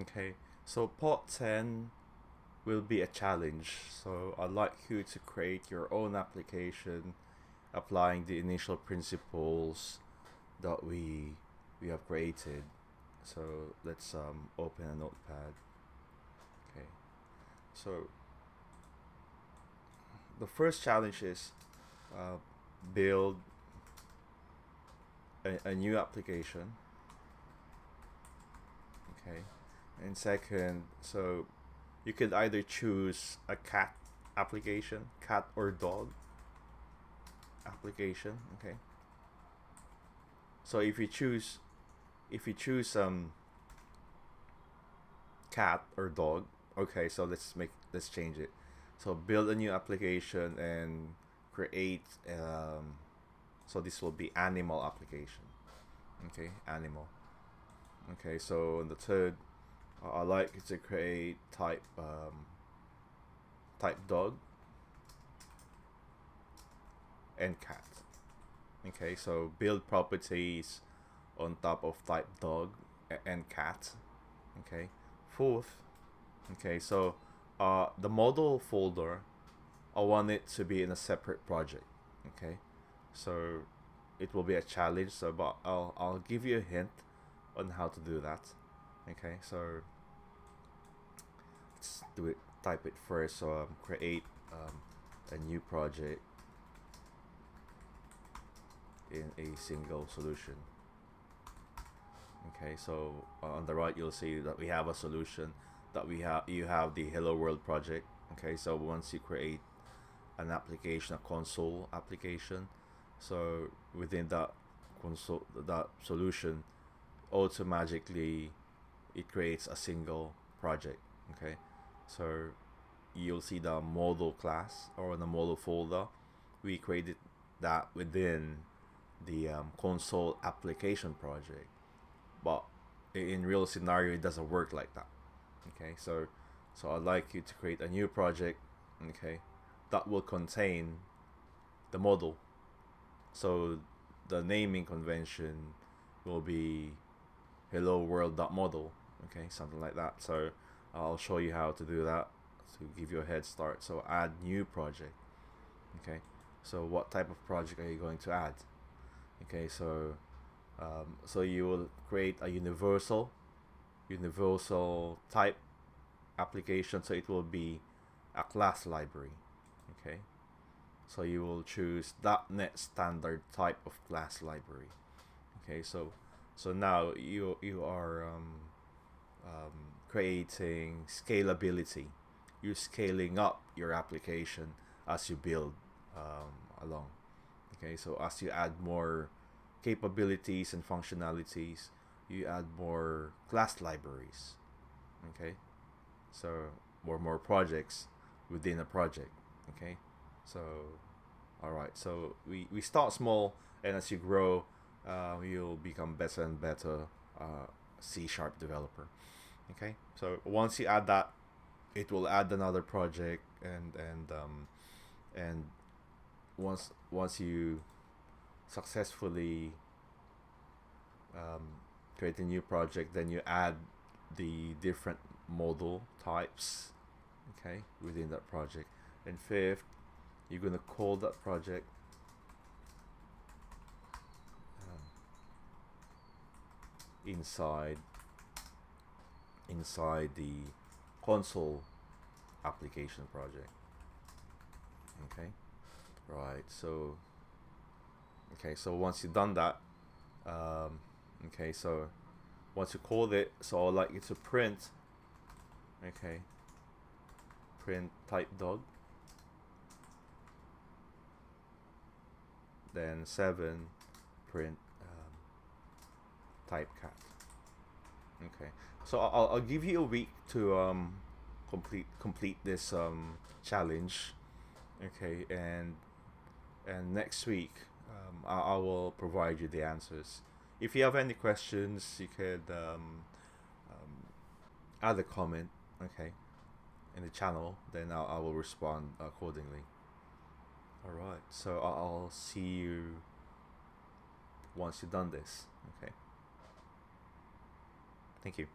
Okay, so part 10 will be a challenge. So I'd like you to create your own application applying the initial principles that we have created. So let's open a notepad. Okay, so the first challenge is uh, build a new application. Okay, and second, so you could either choose a cat application, cat or dog application. Okay, so if you choose cat or dog, okay, so let's change it. So build a new application and create so this will be animal application. Okay, animal. Okay, so in the third, I like to create type dog and cat. Okay, so build properties on top of type dog and cat. Okay, fourth. Okay, so the model folder, I want it to be in a separate project. Okay, so it will be a challenge. So, but I'll give you a hint on how to do that. Okay, so let's do it. Type it first. So create a new project in a single solution. Okay, so on the right you'll see that we have a solution that you have the Hello World project. Okay, so once you create an application, a console application, so within that console, that solution, automatically it creates a single project. Okay, so you'll see the model class or the model folder. We created that within the console application project, but in real scenario it doesn't work like that. Okay, so I'd like you to create a new project. Okay, that will contain the model. So the naming convention will be hello world.model. Okay, something like that. So I'll show you how to do that to give you a head start. So add new project. Okay, so what type of project are you going to add? Okay, so you will create a universal type application. So it will be a class library. Okay, so you will choose .NET standard type of class library. Okay, so now you are creating scalability. You're scaling up your application as you build along. Okay, so as you add more capabilities and functionalities, you add more class libraries. Okay, so more projects within a project. Okay, so all right, so we start small, and as you grow, you'll become better and better C# developer. Okay, so once you add that, it will add another project, and once you successfully um, create a new project, then you add the different model types, okay, within that project. And fifth, you're gonna call that project um, inside the console application project. Okay, right. So okay, so once you've done that, okay, so once you called it, so I'd like you to print, okay, print type dog, then 7 print type cat. Okay, so I'll give you a week to complete this challenge. Okay, and next week I will provide you the answers. If you have any questions, you could add a comment, okay, in the channel. Then I will respond accordingly. All right. So I'll see you once you've done this. Okay. Thank you.